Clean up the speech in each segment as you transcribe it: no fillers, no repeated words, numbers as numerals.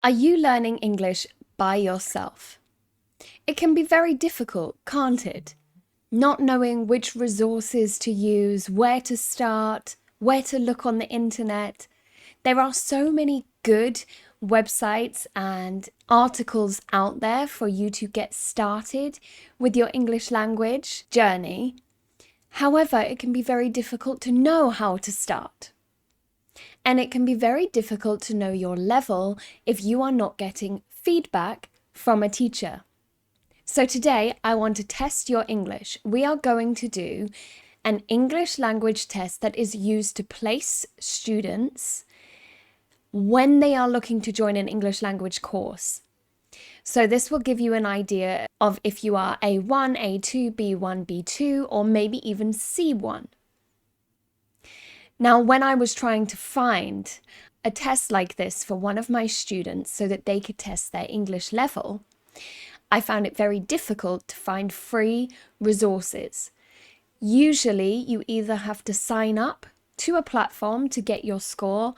Are you learning English by yourself? It can be very difficult, can't it? Not knowing which resources to use, where to start, where to look on the internet. There are so many good websites and articles out there for you to get started with your English language journey. However, it can be very difficult to know how to start. And it can be very difficult to know your level if you are not getting feedback from a teacher. So today I want to test your English. We are going to do an English language test that is used to place students when they are looking to join an English language course. So this will give you an idea of if you are A1, A2, B1, B2, or maybe even C1. Now, when I was trying to find a test like this for one of my students so that they could test their English level, I found it very difficult to find free resources. Usually, you either have to sign up to a platform to get your score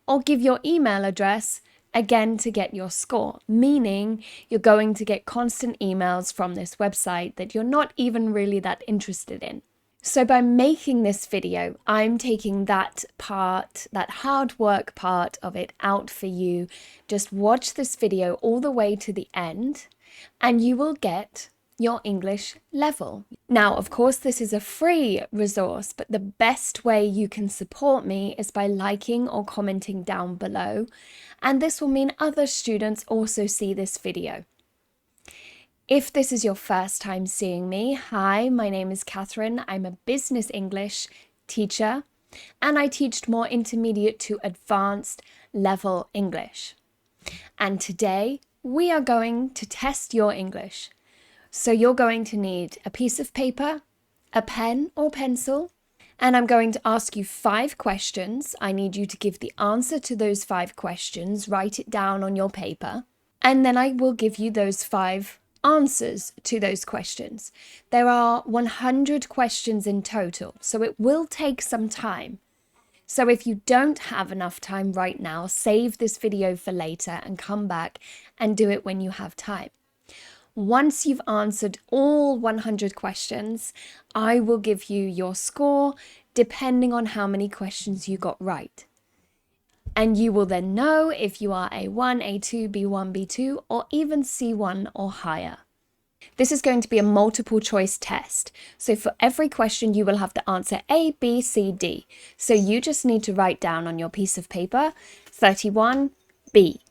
or give your email address again to get your score, meaning you're going to get constant emails from this website that you're not even really that interested in. So by making this video, I'm taking that part, that hard work part of it out for you. Just watch this video all the way to the end and you will get your English level. Now, of course, this is a free resource, but the best way you can support me is by liking or commenting down below. And this will mean other students also see this video. If this is your first time seeing me, hi, my name is Catherine. I'm a business English teacher and I teach more intermediate to advanced level English. And today we are going to test your English. So you're going to need a piece of paper, a pen or pencil, and I'm going to ask you 5 questions. I need you to give the answer to those 5 questions, write it down on your paper, and then I will give you those 5 answers to those questions. There are 100 questions in total, so it will take some time. So if you don't have enough time right now, save this video for later and come back and do it when you have time. Once you've answered all 100 questions, I will give you your score depending on how many questions you got right. And you will then know if you are A1, A2, B1, B2, or even C1 or higher. This is going to be a multiple choice test. So for every question, you will have to answer A, B, C, D. So you just need to write down on your piece of paper, 31, B,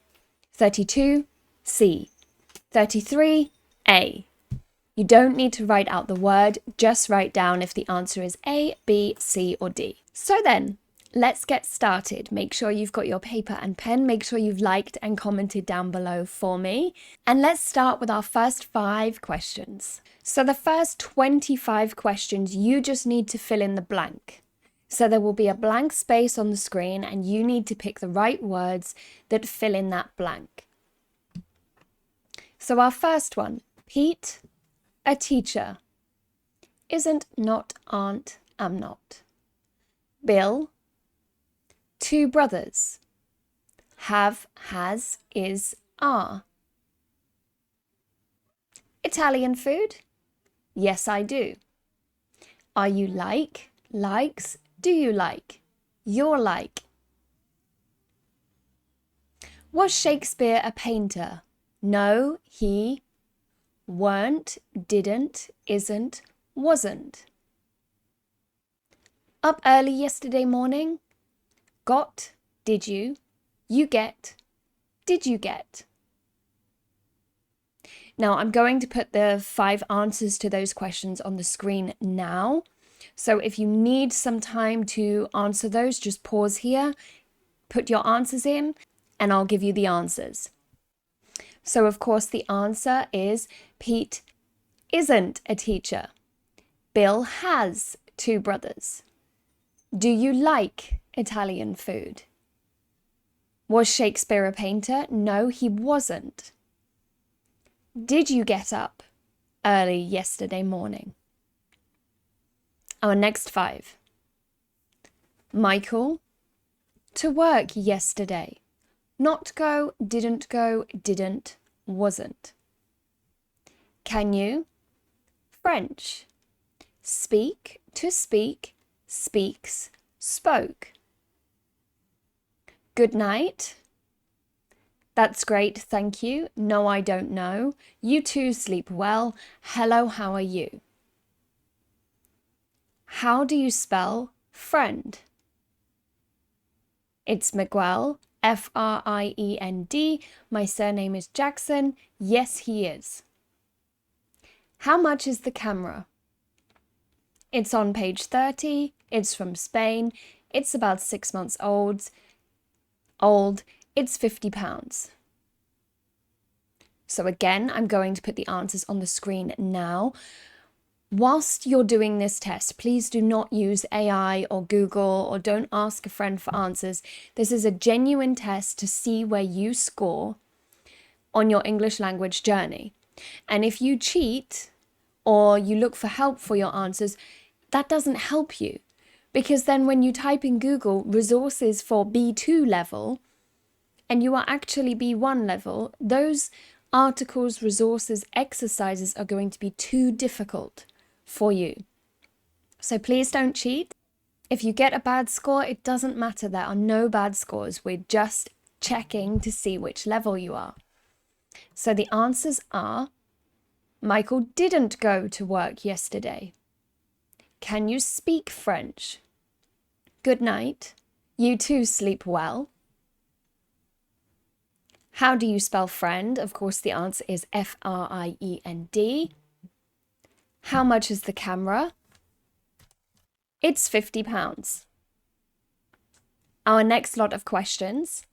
32, C, 33, A. You don't need to write out the word, just write down if the answer is A, B, C, or D. So then, let's get started. Make sure you've got your paper and pen. Make sure you've liked and commented down below for me. And let's start with our first 5 questions. So the first 25 questions, you just need to fill in the blank. So there will be a blank space on the screen and you need to pick the right words that fill in that blank. So our first one, Pete, a teacher. Isn't, not, aren't, am not. Bill, 2 brothers. Have, has, is, are. Italian food? Yes, I do. Are you like, likes, do you like? You're like. Was Shakespeare a painter? No, he weren't, didn't, isn't, wasn't. Up early yesterday morning? Got, did you? You get, did you get? Now I'm going to put the 5 answers to those questions on the screen now. So if you need some time to answer those, just pause here, put your answers in, and I'll give you the answers. So of course the answer is Pete isn't a teacher. Bill has 2 brothers. Do you like Italian food? Was Shakespeare a painter? No, he wasn't. Did you get up early yesterday morning? Our next 5. Michael, to work yesterday. Not go, didn't, wasn't. Can you? French. Speak, to speak, speaks, spoke. Good night. That's great, thank you. No, I don't know. You too, sleep well. Hello, how are you? How do you spell friend? It's Miguel, Friend. My surname is Jackson. Yes, he is. How much is the camera? It's on page 30. It's from Spain. It's about 6 months old. It's £50. So again, I'm going to put the answers on the screen now. Whilst you're doing this test, please do not use AI or Google, or don't ask a friend for answers. This is a genuine test to see where you score on your English language journey. And if you cheat or you look for help for your answers, that doesn't help you. Because then when you type in Google resources for B2 level, and you are actually B1 level, those articles, resources, exercises are going to be too difficult for you. So please don't cheat. If you get a bad score, it doesn't matter. There are no bad scores. We're just checking to see which level you are. So the answers are: Michael didn't go to work yesterday. Can you speak French? Good night. You too, sleep well. How do you spell friend? Of course, the answer is Friend. How much is the camera? It's £50. Our next lot of questions.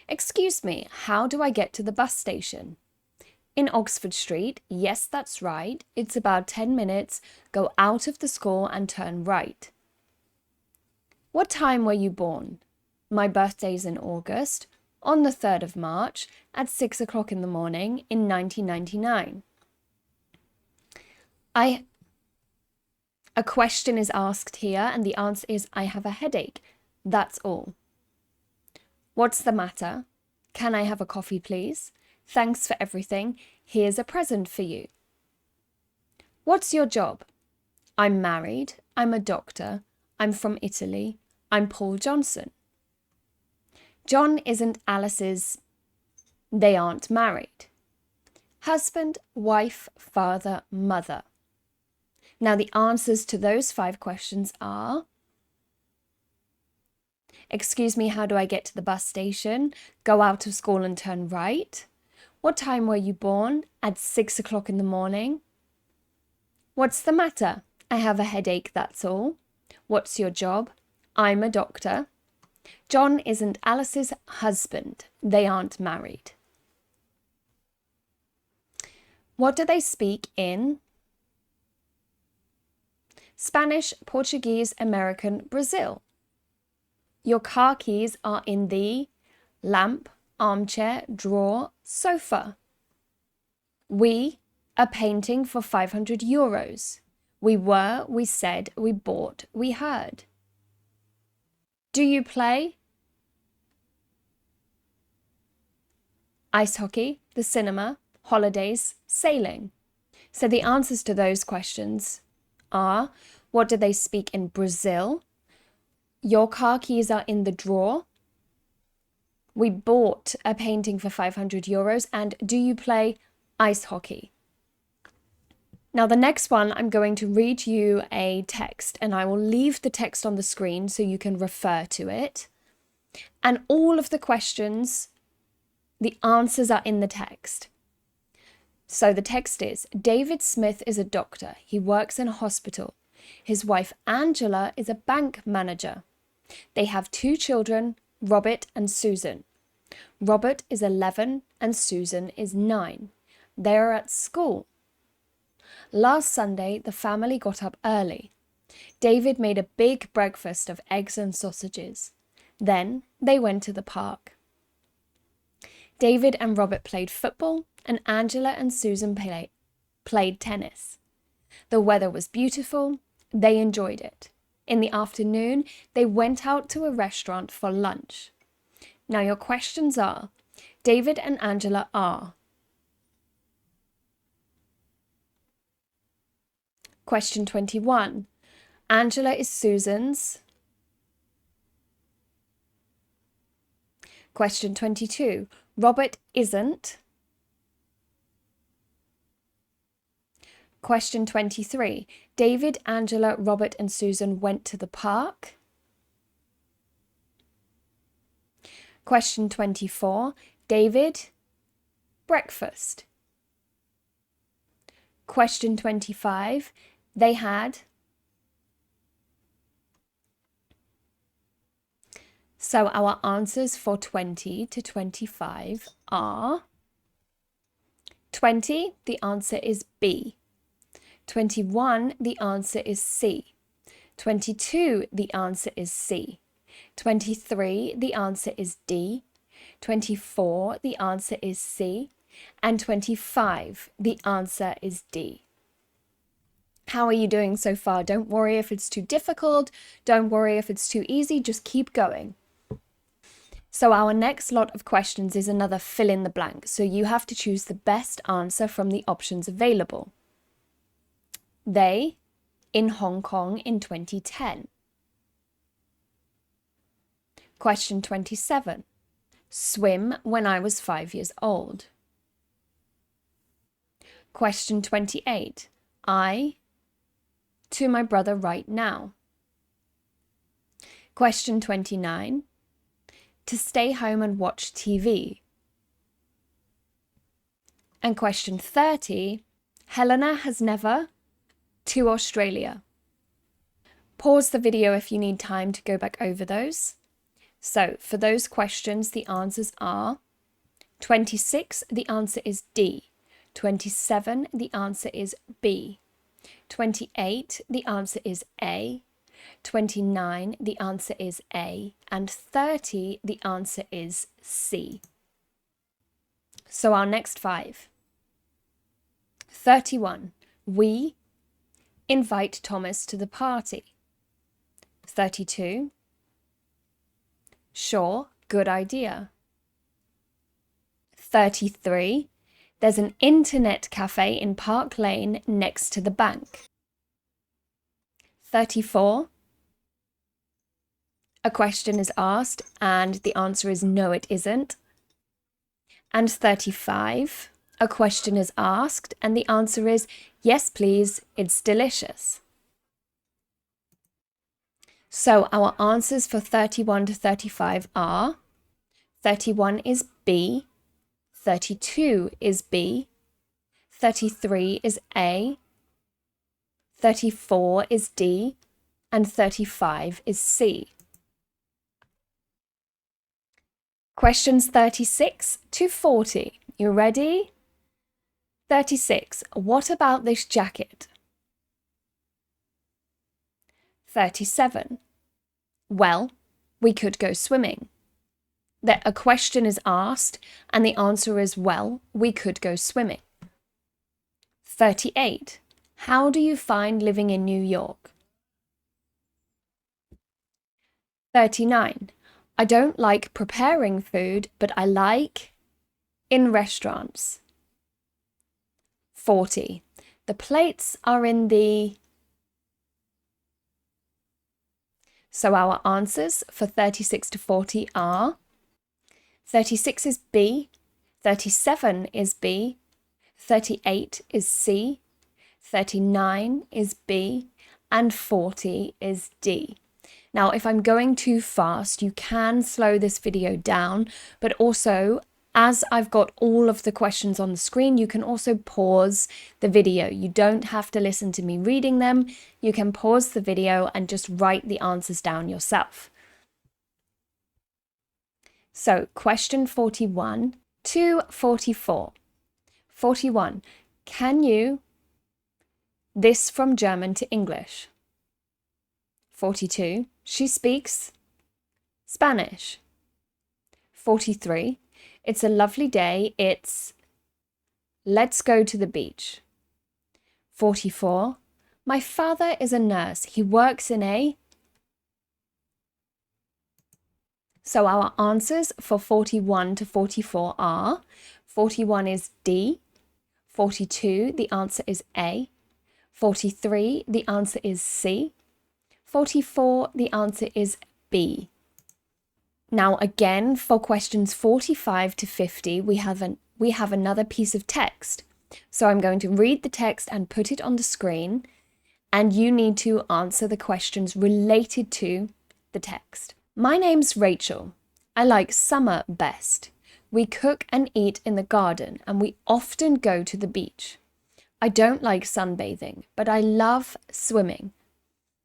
Excuse me, how do I get to the bus station? In Oxford Street. Yes, that's right. It's about 10 minutes. Go out of the school and turn right. What time were you born? My birthday's in August, on the 3rd of March, at 6 o'clock in the morning in 1999. A question is asked here, and the answer is, I have a headache. That's all. What's the matter? Can I have a coffee, please? Thanks for everything. Here's a present for you. What's your job? I'm married. I'm a doctor. I'm from Italy. I'm Paul Johnson. John isn't Alice's. They aren't married. Husband, wife, father, mother. Now the answers to those 5 questions are: excuse me, how do I get to the bus station? Go out of school and turn right. What time were you born? At 6 o'clock in the morning. What's the matter? I have a headache, that's all. What's your job? I'm a doctor. John isn't Alice's husband. They aren't married. What do they speak in? Spanish, Portuguese, American, Brazil. Your car keys are in the lamp, armchair, drawer, sofa. We, a painting for €500. We were, we said, we bought, we heard. Do you play? Ice hockey, the cinema, holidays, sailing. So the answers to those questions are: what do they speak in Brazil? Your car keys are in the drawer. We bought a painting for €500. And do you play ice hockey? Now the next one, I'm going to read you a text, and I will leave the text on the screen so you can refer to it. And all of the questions, the answers are in the text. So the text is: David Smith is a doctor. He works in a hospital. His wife Angela is a bank manager. They have 2 children, Robert and Susan. Robert is 11 and Susan is 9. They are at school. Last Sunday, the family got up early. David made a big breakfast of eggs and sausages. Then they went to the park. David and Robert played football, and Angela and Susan played tennis. The weather was beautiful. They enjoyed it. In the afternoon, they went out to a restaurant for lunch. Now your questions are: David and Angela are. Question 21. Angela is Susan's. Question 22. Robert isn't. Question 23. David, Angela, Robert and Susan went to the park. Question 24. David, breakfast. Question 25. They had. So our answers for 20 to 25 are 20, the answer is B. 21, the answer is C. 22, the answer is C. 23, the answer is D. 24, the answer is C. And 25, the answer is D. How are you doing so far? Don't worry if it's too difficult. Don't worry if it's too easy. Just keep going. So our next lot of questions is another fill in the blank. So you have to choose the best answer from the options available. They in Hong Kong in 2010. Question 27. Swim when I was 5 years old. Question 28. I to my brother right now. Question 29. To stay home and watch TV. And question 30. Helena has never to Australia. Pause the video if you need time to go back over those. So for those questions, the answers are 26, the answer is D. 27, the answer is B. 28, the answer is A. 29, the answer is A. And 30, the answer is C. So our next 5. 31. We invite Thomas to the party. 32. Sure, good idea. 33. There's an internet cafe in Park Lane next to the bank. 34. A question is asked and the answer is no, it isn't. And 35. A question is asked and the answer is yes, please, it's delicious. So our answers for 31 to 35 are 31 is B, 32 is B, 33 is A, 34 is D, and 35 is C. Questions 36 to 40. You ready? 36. What about this jacket? 37. Well, we could go swimming. That a question is asked and the answer is well, we could go swimming. 38. How do you find living in New York? 39. I don't like preparing food, but I like in restaurants. 40. The plates are in the... So our answers for 36 to 40 are 36 is B, 37 is B, 38 is C, 39 is B, and 40 is D. Now, if I'm going too fast, you can slow this video down, but also as I've got all of the questions on the screen, you can also pause the video. You don't have to listen to me reading them. You can pause the video and just write the answers down yourself. So, question 41 to 44. 41. Can you this from German to English? 42. She speaks Spanish. 43. It's a lovely day. It's let's go to the beach. 44. My father is a nurse. He works in a... So our answers for 41 to 44 are 41 is D, 42, the answer is A, 43, the answer is C, 44, the answer is B. Now again, for questions 45 to 50, we have another piece of text. So I'm going to read the text and put it on the screen, and you need to answer the questions related to the text. My name's Rachel. I like summer best. We cook and eat in the garden, and we often go to the beach. I don't like sunbathing, but I love swimming.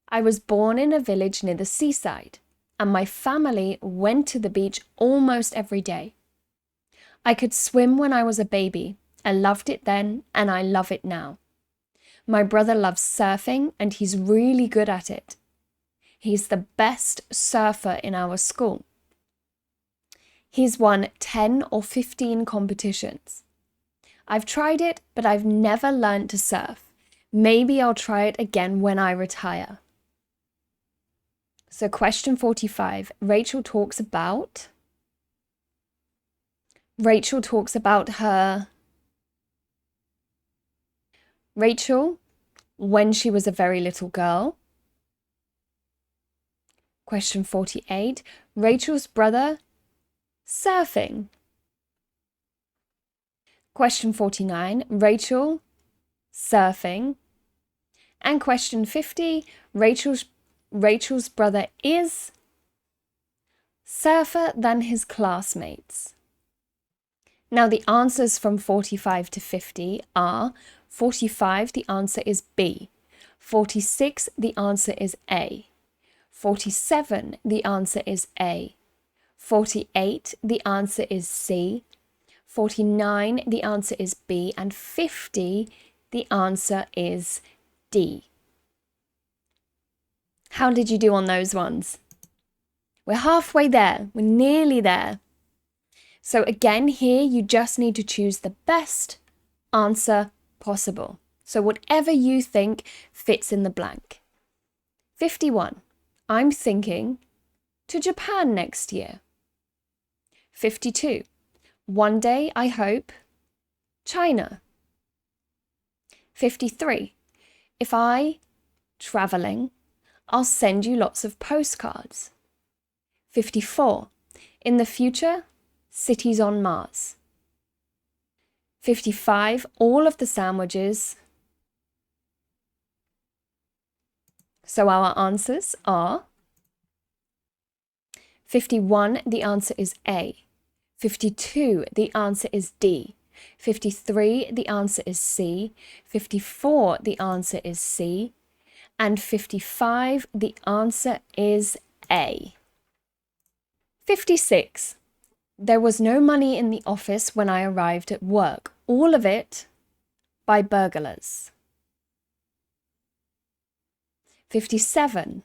I was born in a village near the seaside, and my family went to the beach almost every day. I could swim when I was a baby. I loved it then, and I love it now. My brother loves surfing, and he's really good at it. He's the best surfer in our school. He's won 10 or 15 competitions. I've tried it, but I've never learned to surf. Maybe I'll try it again when I retire. So question 45, Rachel talks about her. Rachel, when she was a very little girl. Question 48, Rachel's brother surfing. Question 49, Rachel surfing. And question 50, Rachel's brother is surfer than his classmates. Now the answers from 45 to 50 are 45, the answer is B. 46, the answer is A. 47, the answer is A. 48, the answer is C. 49, the answer is B. And 50, the answer is D. How did you do on those ones? We're halfway there. We're nearly there. So again, here you just need to choose the best answer possible. So whatever you think fits in the blank. 51. I'm thinking to Japan next year. 52. One day, I hope, China. 53. If I traveling, I'll send you lots of postcards. 54. In the future, cities on Mars. 55. All of the sandwiches. So our answers are 51, the answer is A. 52, the answer is D. 53, the answer is C. 54, the answer is C. And 55, the answer is A. 56. There was no money in the office when I arrived at work. All of it by burglars. 57.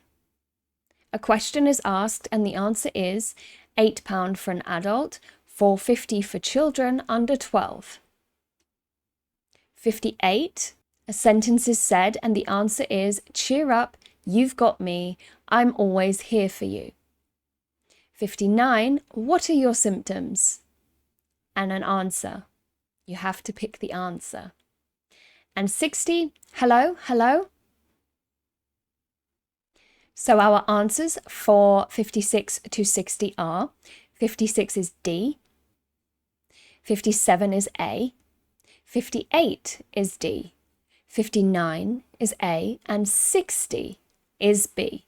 A question is asked and the answer is £8 for an adult, £4.50 for children under 12. 58. A sentence is said and the answer is, cheer up, you've got me, I'm always here for you. 59. What are your symptoms? And an answer. You have to pick the answer. And 60. Hello, hello. So our answers for 56 to 60 are 56 is D, 57 is A, 58 is D, 59 is A, and 60 is B.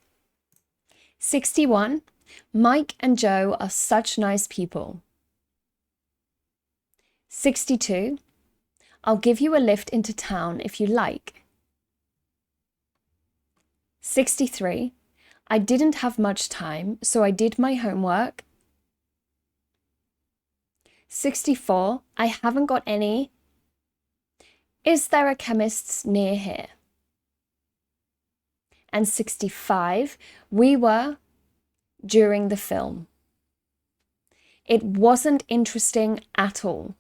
61. Mike and Joe are such nice people. 62. I'll give you a lift into town if you like. 63. I didn't have much time, so I did my homework. 64. I haven't got any. Is there a chemist's near here? And 65. We were during the film. It wasn't interesting at all.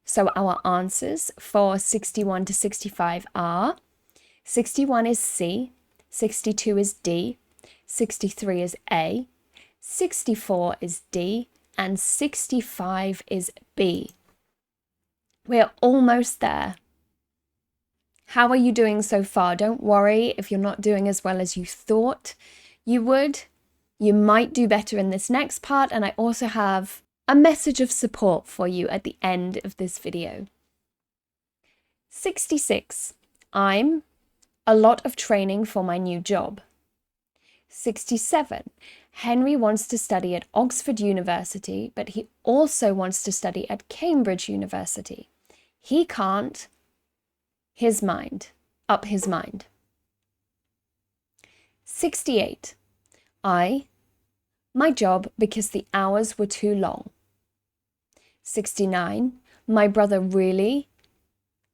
So our answers for 61 to 65 are 61 is C, 62 is D, 63 is A, 64 is D, and 65 is B. We're almost there. How are you doing so far? Don't worry if you're not doing as well as you thought you would. You might do better in this next part, and I also have a message of support for you at the end of this video. 66. I'm a lot of training for my new job. 67. Henry wants to study at Oxford University, but he also wants to study at Cambridge University. He can't up his mind. 68. My job because the hours were too long. 69. My brother really?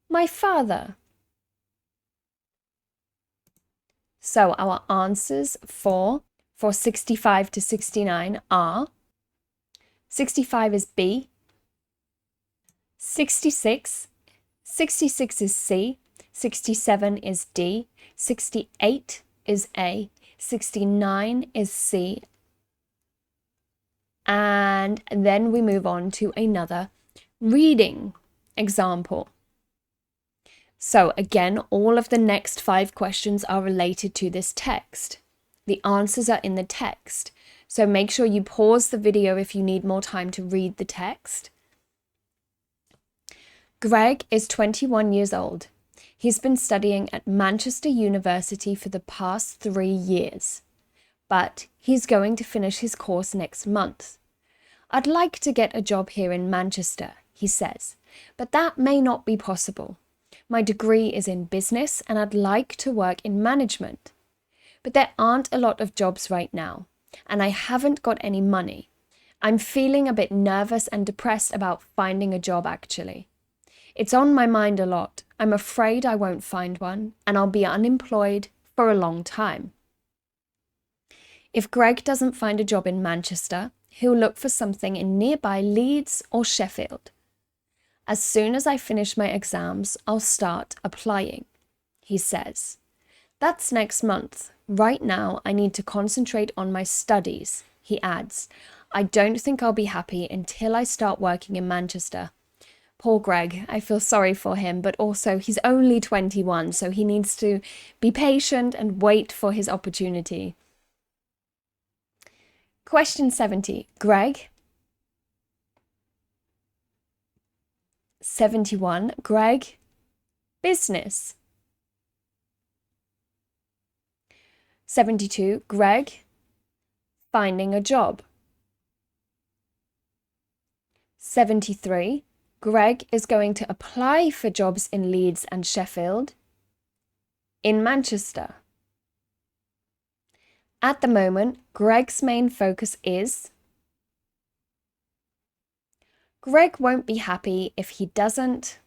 My father. So our answers for 65 to 69 are 65 is B, 66 is C, 67 is D, 68 is A, 69 is C, and then we move on to another reading example. So again, all of the next 5 questions are related to this text. The answers are in the text. So make sure you pause the video if you need more time to read the text. Greg is 21 years old. He's been studying at Manchester University for the past 3 years, but he's going to finish his course next month. I'd like to get a job here in Manchester, he says, but that may not be possible. My degree is in business and I'd like to work in management. But there aren't a lot of jobs right now, and I haven't got any money. I'm feeling a bit nervous and depressed about finding a job actually. It's on my mind a lot. I'm afraid I won't find one, and I'll be unemployed for a long time. If Greg doesn't find a job in Manchester, he'll look for something in nearby Leeds or Sheffield. As soon as I finish my exams, I'll start applying, he says. That's next month. Right now, I need to concentrate on my studies, he adds. I don't think I'll be happy until I start working in Manchester. Poor Greg, I feel sorry for him, but also he's only 21, so he needs to be patient and wait for his opportunity. Question 70. Greg. 71. Greg. Business. 72. Greg. Finding a job. 73. Greg is going to apply for jobs in Leeds and Sheffield. In Manchester. At the moment, Greg's main focus is Greg won't be happy if he doesn't.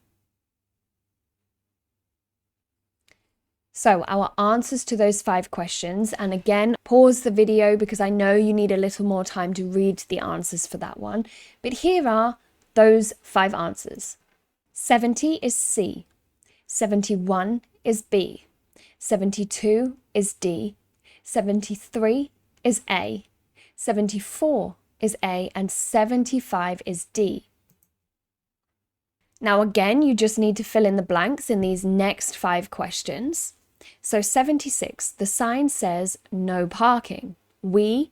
So our answers to those 5 questions, and again, pause the video because I know you need a little more time to read the answers for that one. But here are those 5 answers. 70 is C. 71 is B. 72 is D. 73 is A. 74 is A, and 75 is D. Now again, you just need to fill in the blanks in these next 5 questions. So 76, the sign says no parking. To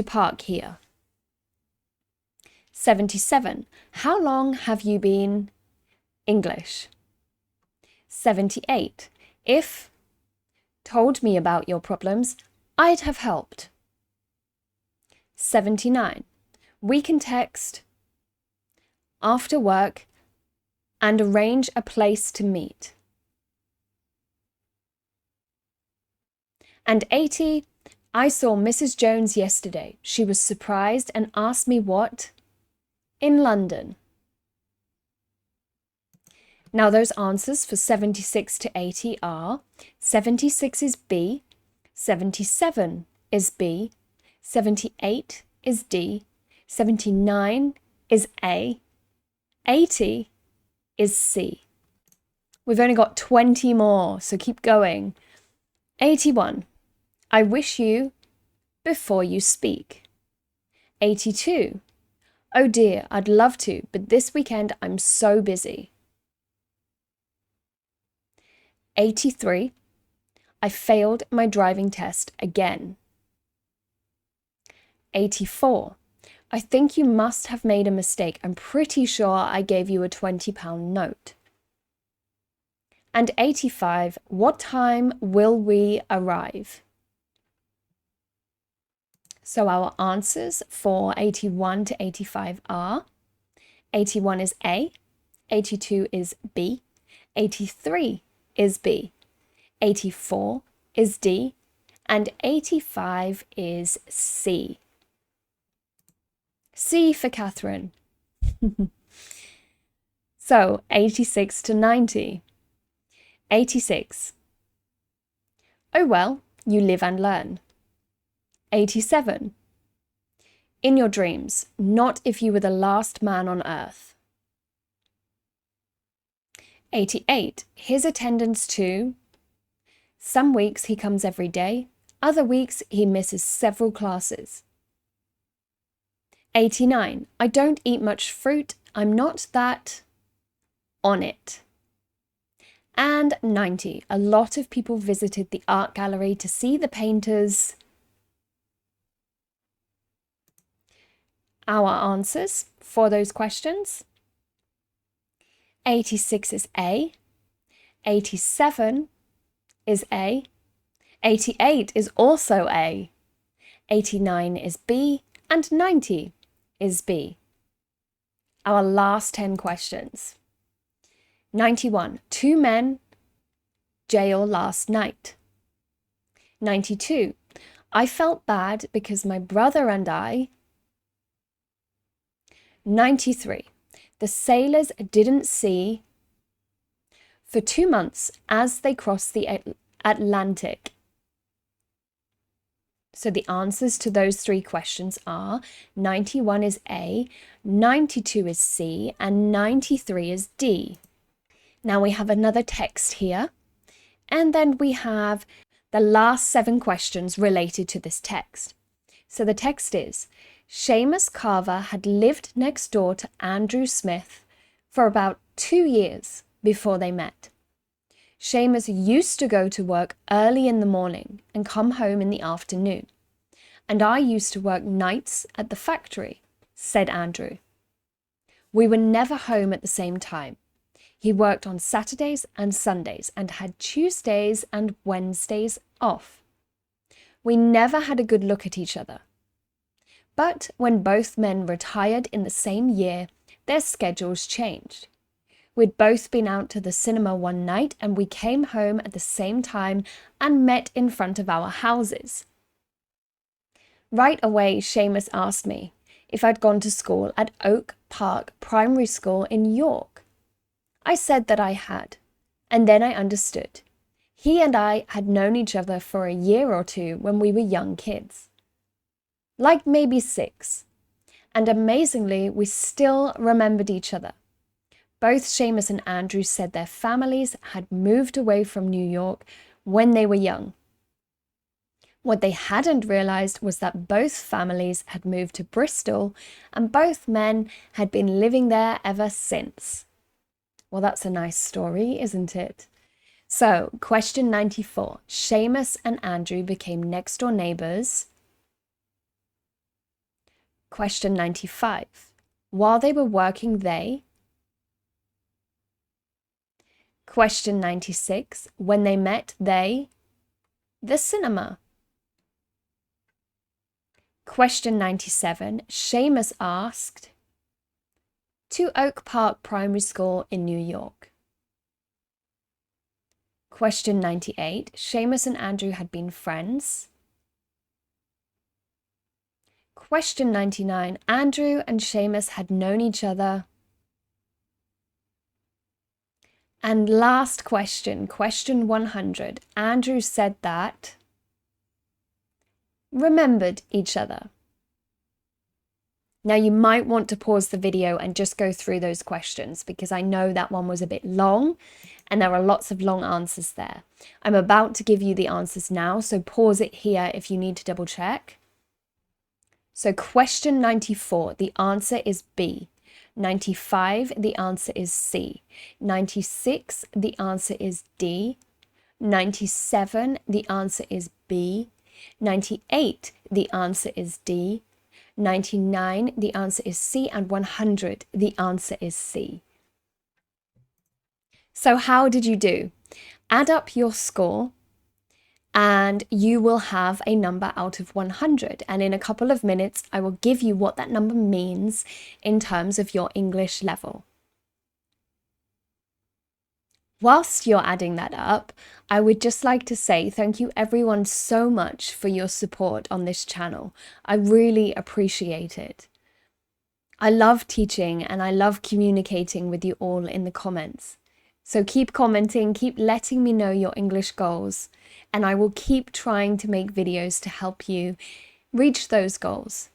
park here. 77, how long have you been English? 78, if told me about your problems, I'd have helped. 79, we can text after work and arrange a place to meet. And 80, I saw Mrs. Jones yesterday. She was surprised and asked me what? In London. Now those answers for 76 to 80 are 76 is B, 77 is B, 78 is D, 79 is A, 80 is C. We've only got 20 more, so keep going. 81. I wish you before you speak. 82. Oh dear, I'd love to, but this weekend I'm so busy. 83. I failed my driving test again. 84. I think you must have made a mistake. I'm pretty sure I gave you a £20 note. And 85. What time will we arrive? So our answers for 81 to 85 are 81 is A, 82 is B, 83 is B, 84 is D, and 85 is C. C for Catherine. So 86 to 90. 86. Oh well, you live and learn. 87. In your dreams, not if you were the last man on earth. 88. His attendance too. Some weeks he comes every day, other weeks he misses several classes. 89. I don't eat much fruit, I'm not that on it. And 90. A lot of people visited the art gallery to see the painters. Our answers for those questions. 86 is A, 87 is A, 88 is also A, 89 is B, and 90 is B. Our last 10 questions. 91. 2 men, jail last night. 92. I felt bad because my brother and I. 93. The sailors didn't see for 2 months as they crossed the Atlantic. So the answers to those 3 questions are 91 is A, 92 is C, and 93 is D. Now we have another text here, and then we have the last 7 questions related to this text. So the text is, Seamus Carver had lived next door to Andrew Smith for about 2 years before they met. Seamus used to go to work early in the morning and come home in the afternoon. And I used to work nights at the factory, said Andrew. We were never home at the same time. He worked on Saturdays and Sundays and had Tuesdays and Wednesdays off. We never had a good look at each other. But when both men retired in the same year, their schedules changed. We'd both been out to the cinema one night and we came home at the same time and met in front of our houses. Right away, Seamus asked me if I'd gone to school at Oak Park Primary School in York. I said that I had, and then I understood. He and I had known each other for a year or 2 when we were young kids. Like maybe 6. And amazingly, we still remembered each other. Both Seamus and Andrew said their families had moved away from New York when they were young. What they hadn't realized was that both families had moved to Bristol and both men had been living there ever since. Well, that's a nice story, isn't it? So, question 94. Seamus and Andrew became next-door neighbours. Question 95. While they were working, they. Question 96. When they met, they. The cinema. Question 97. Seamus asked. To Oak Park Primary School in New York. Question 98. Seamus and Andrew had been friends. Question 99. Andrew and Seamus had known each other. And last question, question 100. Andrew said that. Remembered each other. Now you might want to pause the video and just go through those questions because I know that one was a bit long and there are lots of long answers there. I'm about to give you the answers now, so pause it here if you need to double check. So question 94, the answer is B. 95, the answer is C. 96, the answer is D. 97, the answer is B. 98, the answer is D. 99, the answer is C. And 100, the answer is C. So how did you do? Add up your score and you will have a number out of 100. And in a couple of minutes, I will give you what that number means in terms of your English level. Whilst you're adding that up, I would just like to say thank you everyone so much for your support on this channel. I really appreciate it. I love teaching and I love communicating with you all in the comments. So keep commenting, keep letting me know your English goals, and I will keep trying to make videos to help you reach those goals.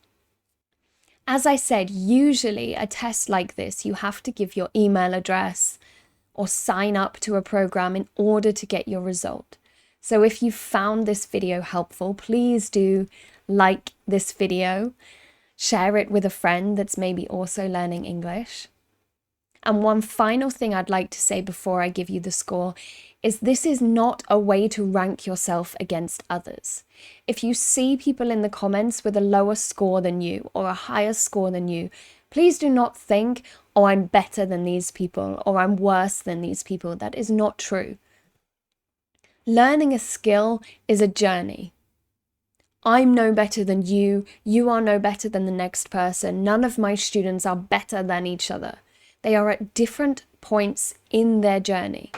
As I said, usually a test like this, you have to give your email address or sign up to a program in order to get your result. So if you found this video helpful, please do like this video, share it with a friend that's maybe also learning English. And one final thing I'd like to say before I give you the score is this is not a way to rank yourself against others. If you see people in the comments with a lower score than you or a higher score than you, please do not think, oh, I'm better than these people or I'm worse than these people. That is not true. Learning a skill is a journey. I'm no better than you. You are no better than the next person. None of my students are better than each other. They are at different points in their journey.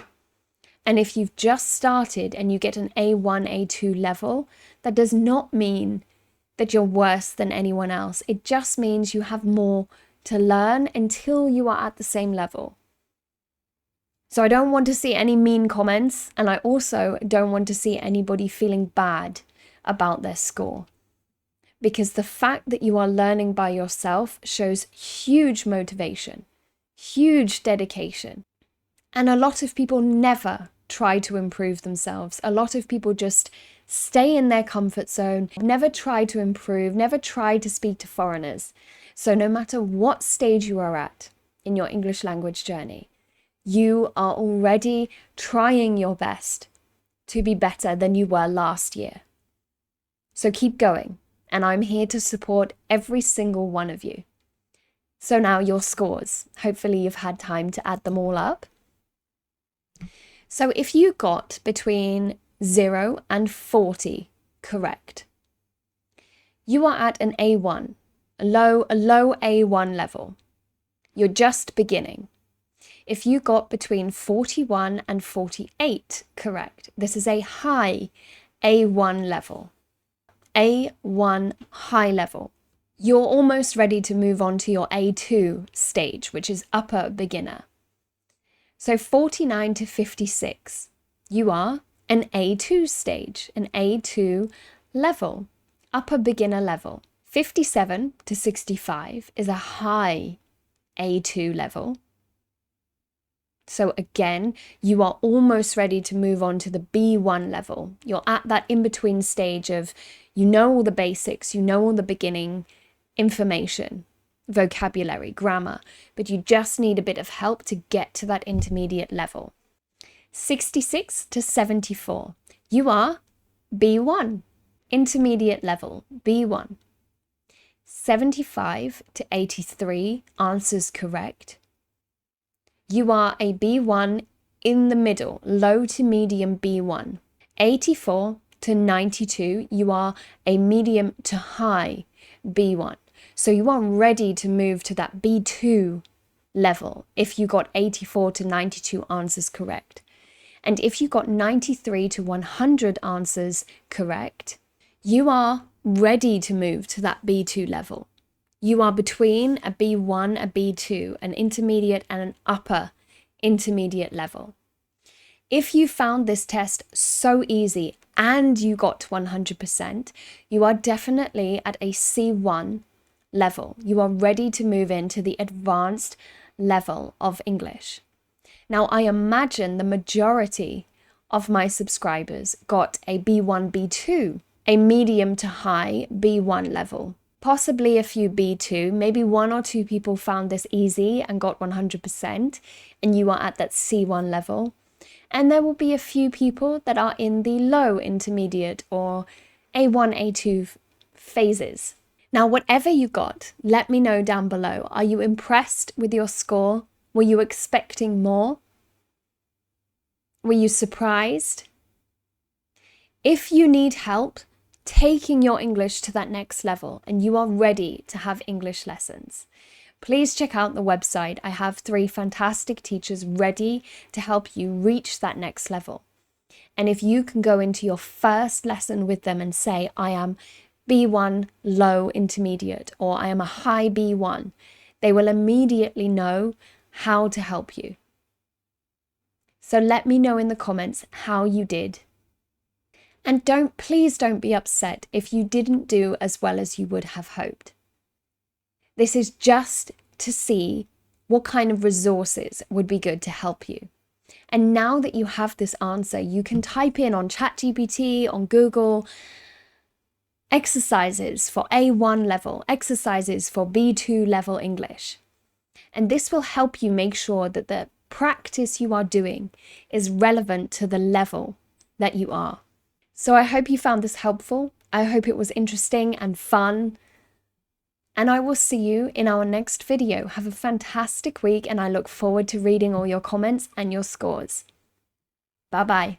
And if you've just started and you get an A1, A2 level, that does not mean that you're worse than anyone else. It just means you have more to learn until you are at the same level. So I don't want to see any mean comments, and I also don't want to see anybody feeling bad about their score. Because the fact that you are learning by yourself shows huge motivation, huge dedication. And a lot of people never try to improve themselves. A lot of people just stay in their comfort zone, never try to improve, never try to speak to foreigners. So no matter what stage you are at in your English language journey, you are already trying your best to be better than you were last year. So keep going, and I'm here to support every single one of you. So now your scores. Hopefully you've had time to add them all up. So if you got between 0 and 40 correct, you are at an A1, a low A1 level. You're just beginning. If you got between 41 and 48 correct, this is a high A1 level. A1 high level. You're almost ready to move on to your A2 stage, which is upper beginner. So 49 to 56, you are an A2 stage, an A2 level, upper beginner level. 57 to 65 is a high A2 level. So again, you are almost ready to move on to the B1 level. You're at that in-between stage of, you know all the basics, you know all the beginning information, vocabulary, grammar, but you just need a bit of help to get to that intermediate level. 66 to 74, you are B1, intermediate level, B1. 75 to 83, answers correct. You are a B1 in the middle, low to medium B1. 84 to 92, you are a medium to high B1. So you are ready to move to that B2 level if you got 84 to 92 answers correct. And if you got 93 to 100 answers correct, you are ready to move to that B2 level. You are between a B1, a B2, an intermediate and an upper intermediate level. If you found this test so easy and you got 100%, you are definitely at a C1 level. You are ready to move into the advanced level of English. Now, I imagine the majority of my subscribers got a B1, B2, a medium to high B1 level. possibly a few B2, maybe one or two people found this easy and got 100%, and you are at that C1 level. And there will be a few people that are in the low intermediate or A1, A2 phases. Now, whatever you got, let me know down below. Are you impressed with your score? Were you expecting more? Were you surprised? If you need help taking your English to that next level and you are ready to have English lessons, please check out the website. I have 3 fantastic teachers ready to help you reach that next level. And if you can go into your first lesson with them and say, I am B1 low intermediate, or I am a high B1, they will immediately know how to help you. So let me know in the comments how you did. And please don't be upset if you didn't do as well as you would have hoped. This is just to see what kind of resources would be good to help you. And now that you have this answer, you can type in on ChatGPT, on Google, exercises for A1 level, exercises for B2 level English. And this will help you make sure that the practice you are doing is relevant to the level that you are. So I hope you found this helpful. I hope it was interesting and fun. And I will see you in our next video. Have a fantastic week, and I look forward to reading all your comments and your scores. Bye-bye.